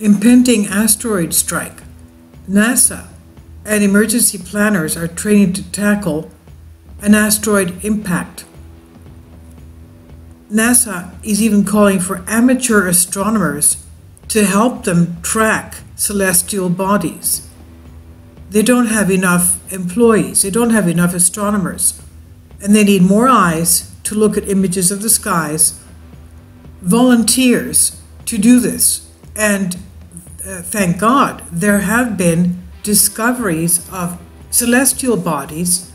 Impending asteroid strike. NASA and emergency planners are training to tackle an asteroid impact. NASA is even calling for amateur astronomers to help them track celestial bodies. They don't have enough employees, they don't have enough astronomers, and they need more eyes to look at images of the skies, volunteers to do this. And thank God, there have been discoveries of celestial bodies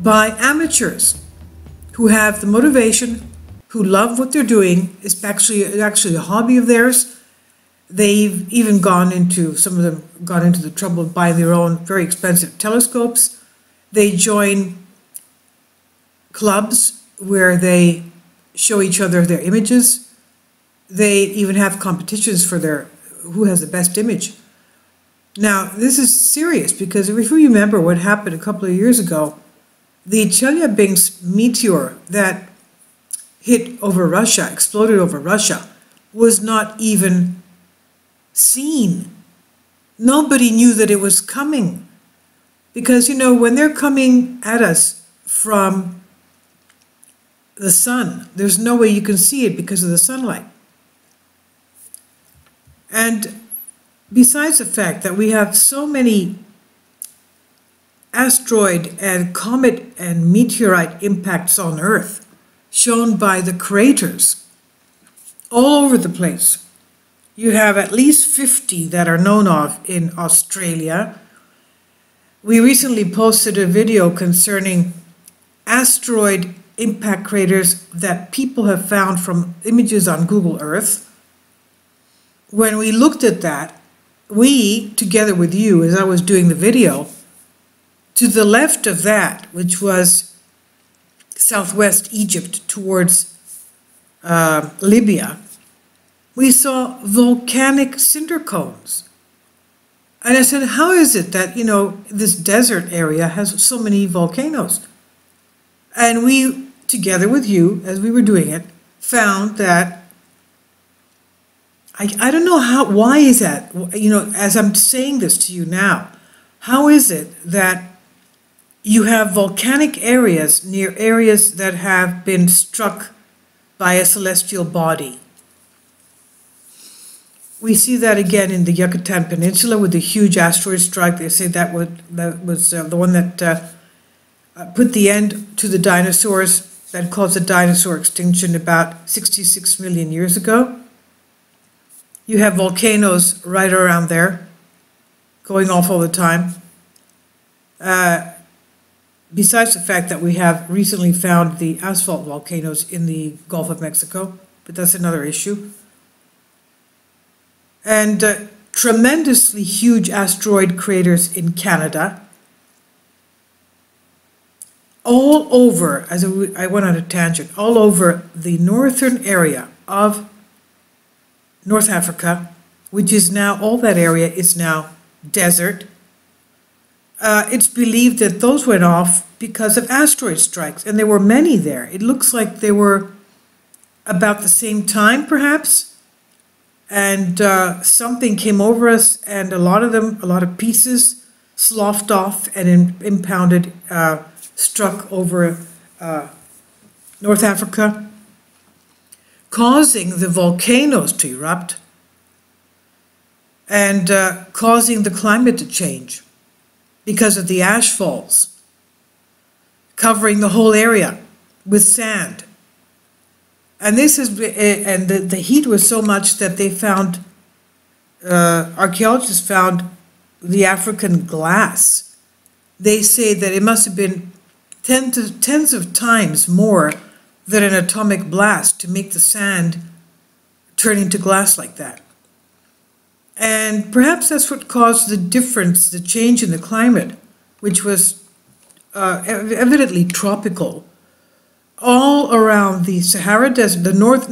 by amateurs who have the motivation, who love what they're doing. It's actually a hobby of theirs. They've even some of them gone into the trouble of buying their own very expensive telescopes. They join clubs where they show each other their images. They even have competitions for who has the best image. Now, this is serious because if you remember what happened a couple of years ago, the Chelyabinsk meteor that hit over Russia, exploded over Russia, was not even seen. Nobody knew that it was coming. Because, when they're coming at us from the sun, there's no way you can see it because of the sunlight. And besides the fact that we have so many asteroid and comet and meteorite impacts on Earth, shown by the craters all over the place. You have at least 50 that are known of in Australia. We recently posted a video concerning asteroid impact craters that people have found from images on Google Earth. When we looked at that, we, together with you, as I was doing the video, to the left of that, which was southwest Egypt towards Libya, we saw volcanic cinder cones. And I said, how is it that, this desert area has so many volcanoes? And we, together with you, as we were doing it, found that I don't know why is that, as I'm saying this to you now, how is it that you have volcanic areas near areas that have been struck by a celestial body? We see that again in the Yucatan Peninsula with the huge asteroid strike. They say that was the one that put the end to the dinosaurs, that caused the dinosaur extinction about 66 million years ago. You have volcanoes right around there, going off all the time. Besides the fact that we have recently found the asphalt volcanoes in the Gulf of Mexico, but that's another issue. And tremendously huge asteroid craters in Canada. All over, as I went on a tangent, all over the northern area of North Africa, which is now, all that area is now desert. It's believed that those went off because of asteroid strikes, and there were many there. It looks like they were about the same time, perhaps, and something came over us, and a lot of pieces sloughed off and impounded, struck over North Africa, causing the volcanoes to erupt and causing the climate to change because of the ash falls, covering the whole area with sand. And the heat was so much that they found, archaeologists found the African glass. They say that it must have been tens of times more than an atomic blast to make the sand turn into glass like that. And perhaps that's what caused the difference, the change in the climate, which was evidently tropical, all around the Sahara Desert, the North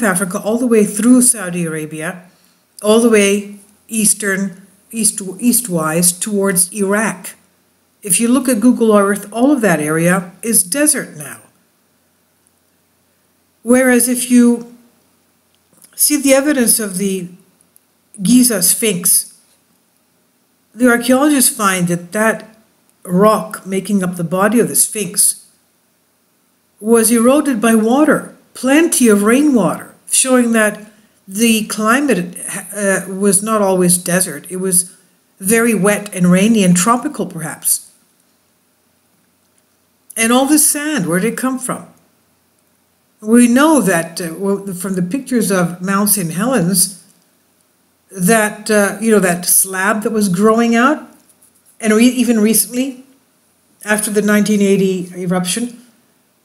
Africa, all the way through Saudi Arabia, all the way eastwise towards Iraq. If you look at Google Earth, all of that area is desert now. Whereas if you see the evidence of the Giza Sphinx, the archaeologists find that that rock making up the body of the Sphinx was eroded by water, plenty of rainwater, showing that the climate was not always desert. It was very wet and rainy and tropical, perhaps. And all this sand, where did it come from? We know that from the pictures of Mount St. Helens, that, that slab that was growing out, and even recently, after the 1980 eruption,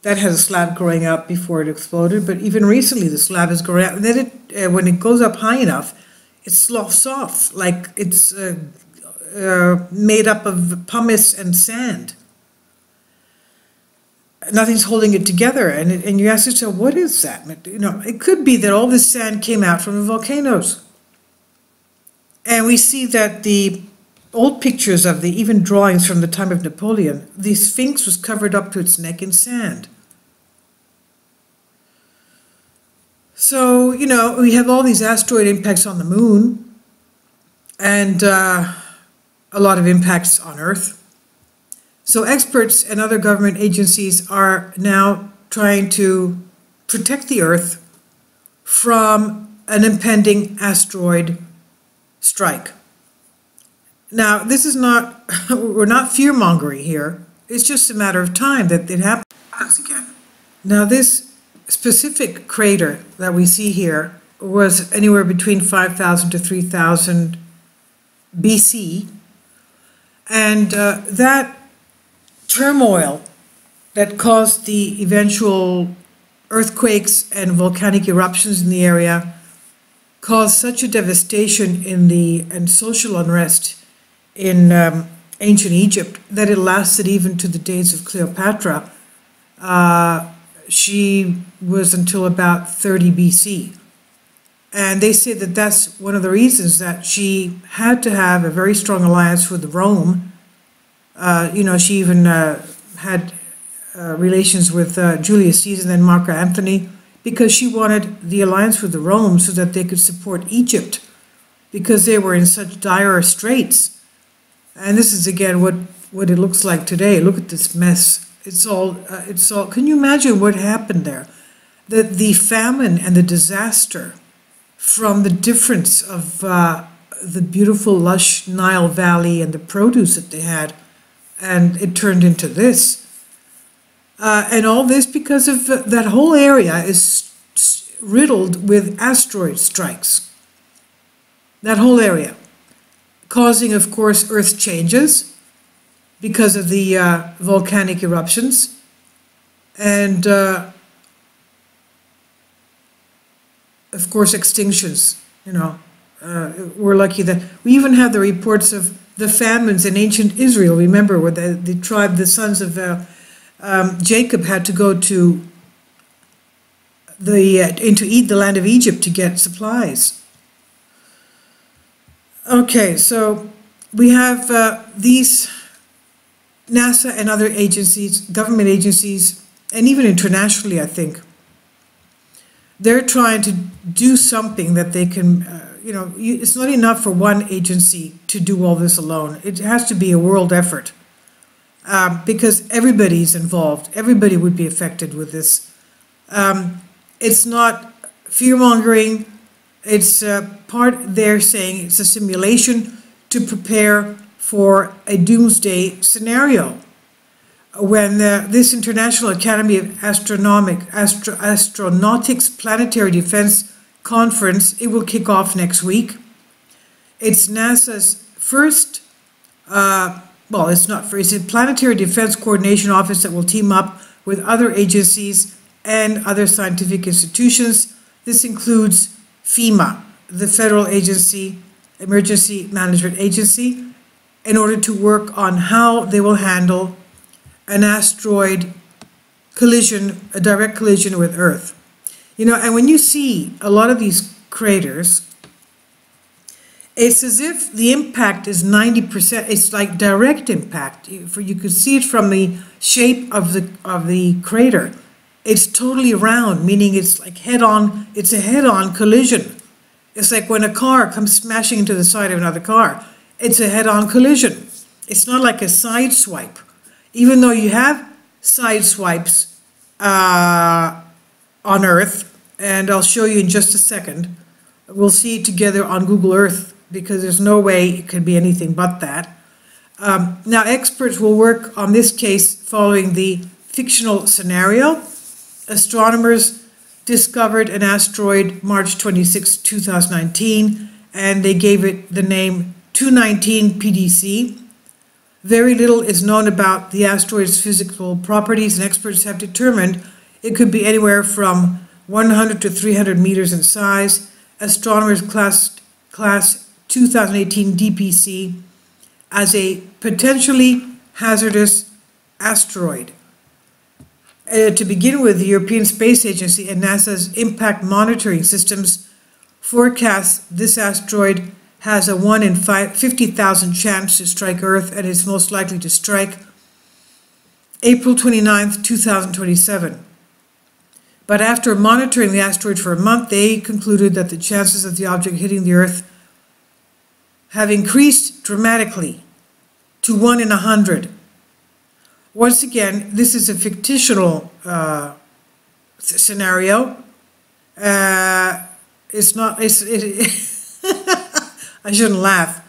that has a slab growing out before it exploded, but even recently the slab is growing out, and then when it goes up high enough, it sloughs off, like it's made up of pumice and sand. Nothing's holding it together, and you ask yourself, what is that? It could be that all this sand came out from the volcanoes. And we see that the old pictures of even drawings from the time of Napoleon, the Sphinx was covered up to its neck in sand. So, we have all these asteroid impacts on the moon, and a lot of impacts on Earth. So experts and other government agencies are now trying to protect the Earth from an impending asteroid strike. Now, this is not, we're not fear-mongering here. It's just a matter of time that it happens again. Now, this specific crater that we see here was anywhere between 5,000 to 3,000 BC. And that turmoil that caused the eventual earthquakes and volcanic eruptions in the area caused such a devastation and social unrest in ancient Egypt that it lasted even to the days of Cleopatra. She was until about 30 BC. And they say that that's one of the reasons that she had to have a very strong alliance with Rome. She even had relations with Julius Caesar and then Mark Antony, because she wanted the alliance with Rome so that they could support Egypt, because they were in such dire straits. And this is again what it looks like today. Look at this mess. It's all. Can you imagine what happened there? The famine and the disaster from the difference of the beautiful lush Nile Valley and the produce that they had, and it turned into this. And all this because of that whole area is riddled with asteroid strikes. That whole area, causing, of course, earth changes because of the volcanic eruptions, and of course, extinctions. We're lucky that we even have the reports of the famines in ancient Israel. Remember, where the tribe, the sons of Jacob, had to go to eat the land of Egypt to get supplies. Okay, so we have these NASA and other agencies, government agencies, and even internationally, I think, they're trying to do something that they can, it's not enough for one agency to do all this alone. It has to be a world effort, because everybody's involved. Everybody would be affected with this. It's not fear-mongering. It's they're saying it's a simulation to prepare for a doomsday scenario. When this International Academy of Astronautics Planetary Defense Conference, it will kick off next week. It's NASA's first, it's not first, it's a Planetary Defense Coordination Office that will team up with other agencies and other scientific institutions. This includes FEMA, the Federal Emergency Management Agency, in order to work on how they will handle an asteroid collision, a direct collision with Earth. And when you see a lot of these craters, it's as if the impact is 90%. It's like direct impact. You could see it from the shape of the crater. It's totally round, meaning it's like head-on. It's a head-on collision. It's like when a car comes smashing into the side of another car. It's a head-on collision. It's not like a side swipe. Even though you have side swipes on Earth, and I'll show you in just a second. We'll see it together on Google Earth because there's no way it could be anything but that. Now, experts will work on this case following the fictional scenario. Astronomers discovered an asteroid March 26, 2019, and they gave it the name 219 PDC. Very little is known about the asteroid's physical properties, and experts have determined it could be anywhere from 100 to 300 meters in size. Astronomers class 2018 DPC as a potentially hazardous asteroid. To begin with, the European Space Agency and NASA's impact monitoring systems forecast this asteroid has a 1 in 50,000 chance to strike Earth and is most likely to strike April 29, 2027. But after monitoring the asteroid for a month, they concluded that the chances of the object hitting the Earth have increased dramatically to 1 in 100. Once again, this is a fictional scenario. It's not, I shouldn't laugh.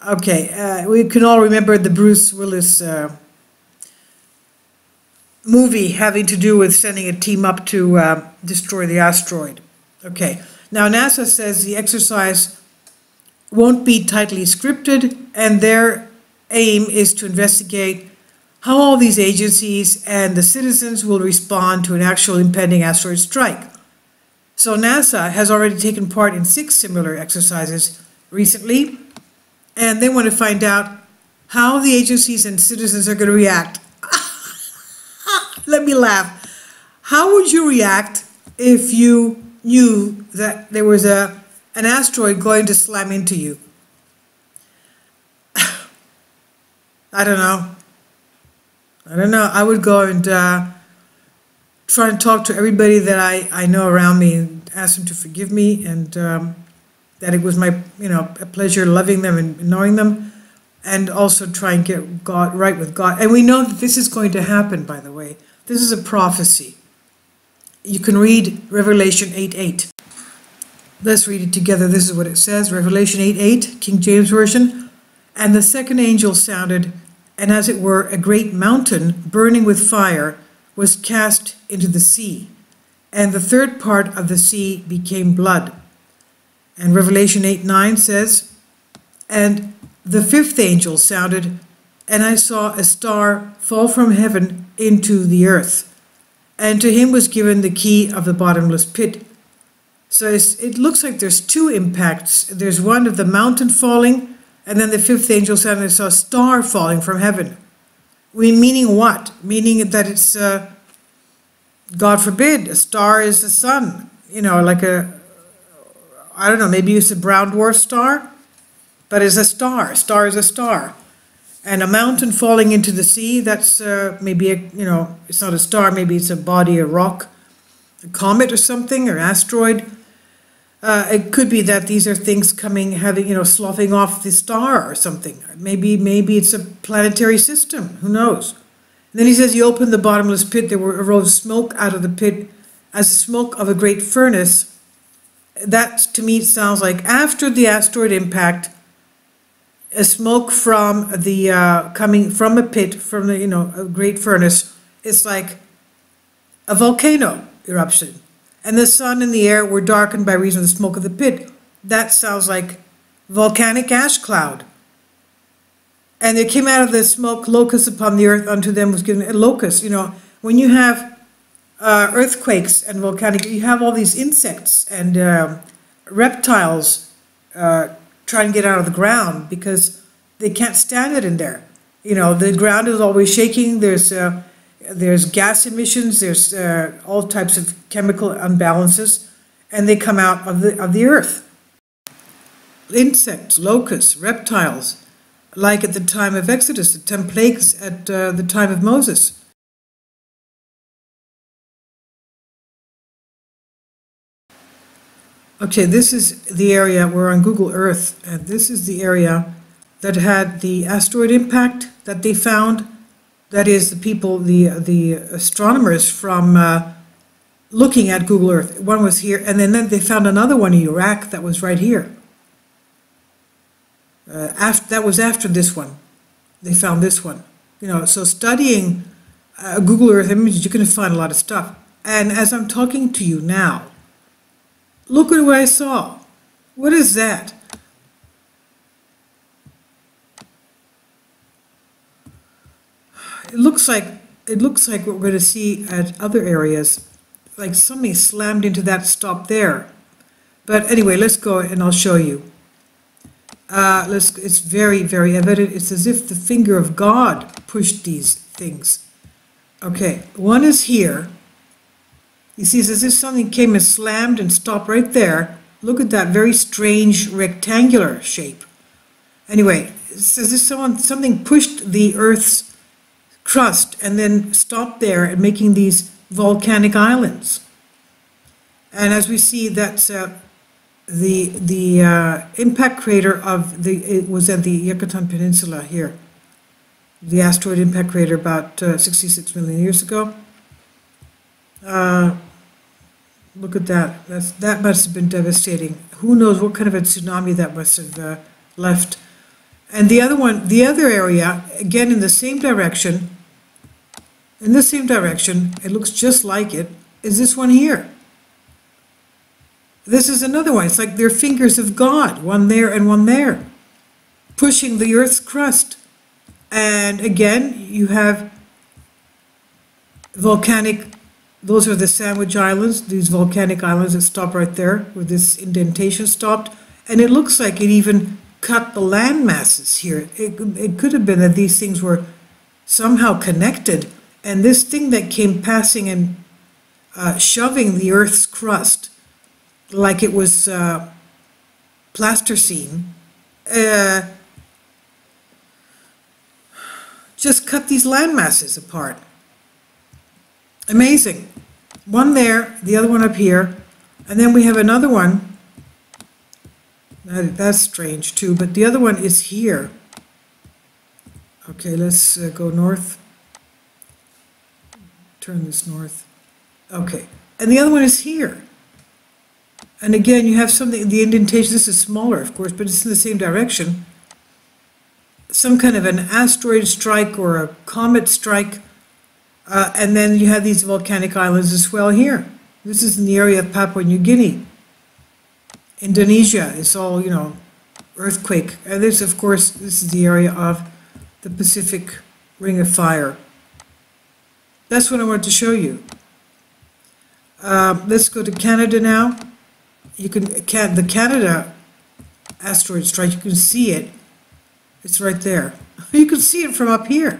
Okay, we can all remember the Bruce Willis movie having to do with sending a team up to destroy the asteroid. Okay, now NASA says the exercise won't be tightly scripted, and their aim is to investigate how all these agencies and the citizens will respond to an actual impending asteroid strike. So NASA has already taken part in 6 similar exercises recently, and they want to find out how the agencies and citizens are going to react. Let me laugh. How would you react if you knew that there was an asteroid going to slam into you? I don't know. I would go and try and talk to everybody that I know around me and ask them to forgive me, and that it was my, a pleasure loving them and knowing them, and also try and get God right with God. And we know that this is going to happen, by the way. This is a prophecy. You can read Revelation 8:8. Let's read it together. This is what it says, Revelation 8:8, King James Version. And the second angel sounded, and as it were, a great mountain burning with fire was cast into the sea, and the third part of the sea became blood. And Revelation 8:9 says, and the fifth angel sounded, and I saw a star fall from heaven into the earth, and to him was given the key of the bottomless pit. So it looks like there's 2 impacts. There's one of the mountain falling, and then the fifth angel sounded, and I saw a star falling from heaven. Meaning what? Meaning that it's, God forbid, a star is the sun. Like I don't know, maybe it's a brown dwarf star, but it's a star. A star is a star. And a mountain falling into the sea, that's maybe, it's not a star, maybe it's a body of rock, a comet or something, or asteroid. It could be that these are things having, sloughing off the star or something. Maybe it's a planetary system, who knows? And then he says, he opened the bottomless pit, there arose smoke out of the pit as the smoke of a great furnace. That, to me, sounds like after the asteroid impact, a smoke from the coming from a pit, from the a great furnace, is like a volcano eruption, and the sun and the air were darkened by reason of the smoke of the pit. That sounds like volcanic ash cloud. And there came out of the smoke locusts upon the earth, unto them was given a locust. When you have earthquakes and volcanic, you have all these insects and reptiles try and get out of the ground because they can't stand it in there. The ground is always shaking. There's gas emissions. There's all types of chemical imbalances, and they come out of the earth. Insects, locusts, reptiles, like at the time of Exodus, the 10 plagues at the time of Moses. Okay, this is the area, we're on Google Earth, and this is the area that had the asteroid impact that they found. That is the people, the astronomers from looking at Google Earth. One was here, and then they found another one in Iraq that was right here. That was after this one. They found this one. You know, so studying Google Earth images, you can find a lot of stuff. And as I'm talking to you now, look at what I saw. What is that? It looks like what we're going to see at other areas, like something slammed into that stop there. But anyway, let's go and I'll show you. It's very, very evident. It's as if the finger of God pushed these things. Okay, one is here. You see, it's as if something came and slammed and stopped right there. Look at that very strange rectangular shape. Anyway, it's as if something pushed the Earth's crust and then stopped there and making these volcanic islands. And as we see, that's the impact crater of it was at the Yucatan Peninsula here. The asteroid impact crater about 66 million years ago. Look at that. That must have been devastating. Who knows what kind of a tsunami that must have left. And the other area, again in the same direction, it looks just like it, is this one here. This is another one. It's like they're fingers of God, one there and one there, pushing the Earth's crust. And again, you have volcanic, those are the Sandwich Islands, these volcanic islands that stop right there, where this indentation stopped. And it looks like it even cut the land masses here. It could have been that these things were somehow connected. And this thing that came passing and shoving the Earth's crust like it was plasticine, just cut these land masses apart. Amazing. One there, the other one up here, and then we have another one. That's strange too, but the other one is here. Okay, let's go north. Turn this north. Okay, and the other one is here. And again, you have something, the indentation, this is smaller, of course, but it's in the same direction. Some kind of an asteroid strike or a comet strike. And then you have these volcanic islands as well here. This is in the area of Papua New Guinea. Indonesia, it's all, you know, earthquake. And this, of course, this is the area of the Pacific Ring of Fire. That's what I wanted to show you. Let's go to Canada now. You can, the Canada asteroid strike, you can see it. It's right there. You can see it from up here.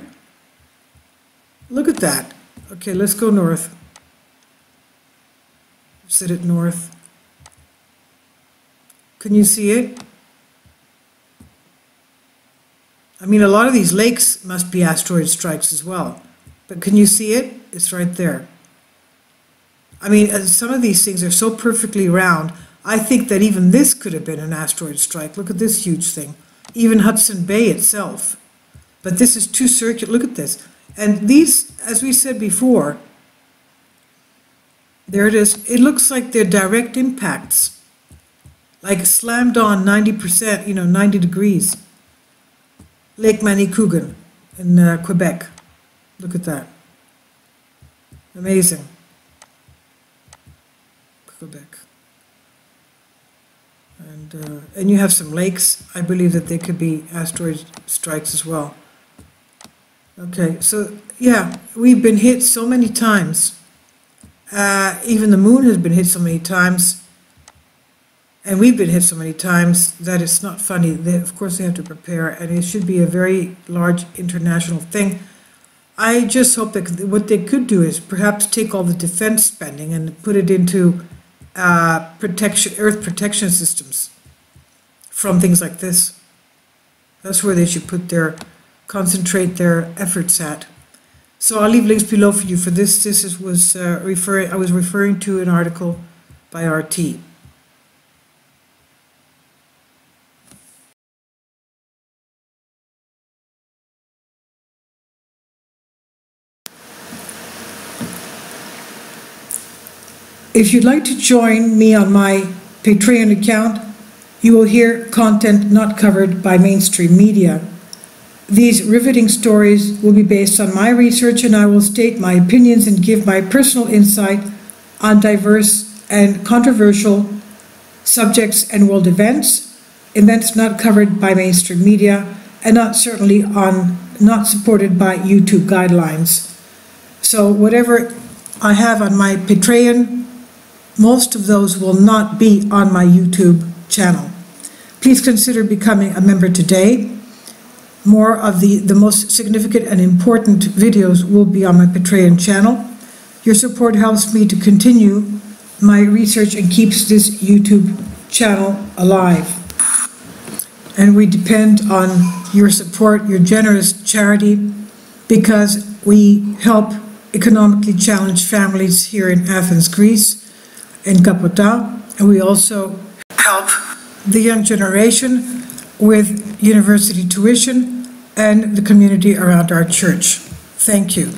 Look at that. Okay, let's go north. Set it north. Can you see it? I mean, a lot of these lakes must be asteroid strikes as well. But can you see it? It's right there. I mean, some of these things are so perfectly round. I think that even this could have been an asteroid strike. Look at this huge thing. Even Hudson Bay itself. But this is too circular. Look at this. And these, as we said before, there it is. It looks like they're direct impacts. Like slammed on 90%, you know, 90 degrees. Lake Manicouagan in Quebec. Look at that. Amazing. Quebec. And you have some lakes. I believe that they could be asteroid strikes as well. Okay, so yeah, we've been hit so many times. Even the moon has been hit so many times. And we've been hit so many times that it's not funny. Of course, they have to prepare, and it should be a very large international thing. I just hope that what they could do is perhaps take all the defense spending and put it into Earth protection systems from things like this. That's where they should concentrate their efforts at. So I'll leave links below for you for this. I was referring to an article by RT. If you'd like to join me on my Patreon account, you will hear content not covered by mainstream media. These riveting stories will be based on my research, and I will state my opinions and give my personal insight on diverse and controversial subjects and world events not covered by mainstream media, and not supported by YouTube guidelines. So whatever I have on my Patreon, most of those will not be on my YouTube channel. Please consider becoming a member today. More of the most significant and important videos will be on my Patreon channel. Your support helps me to continue my research and keeps this YouTube channel alive. And we depend on your support, your generous charity, because we help economically challenged families here in Athens, Greece, in Kapota, and we also help the young generation with university tuition and the community around our church. Thank you.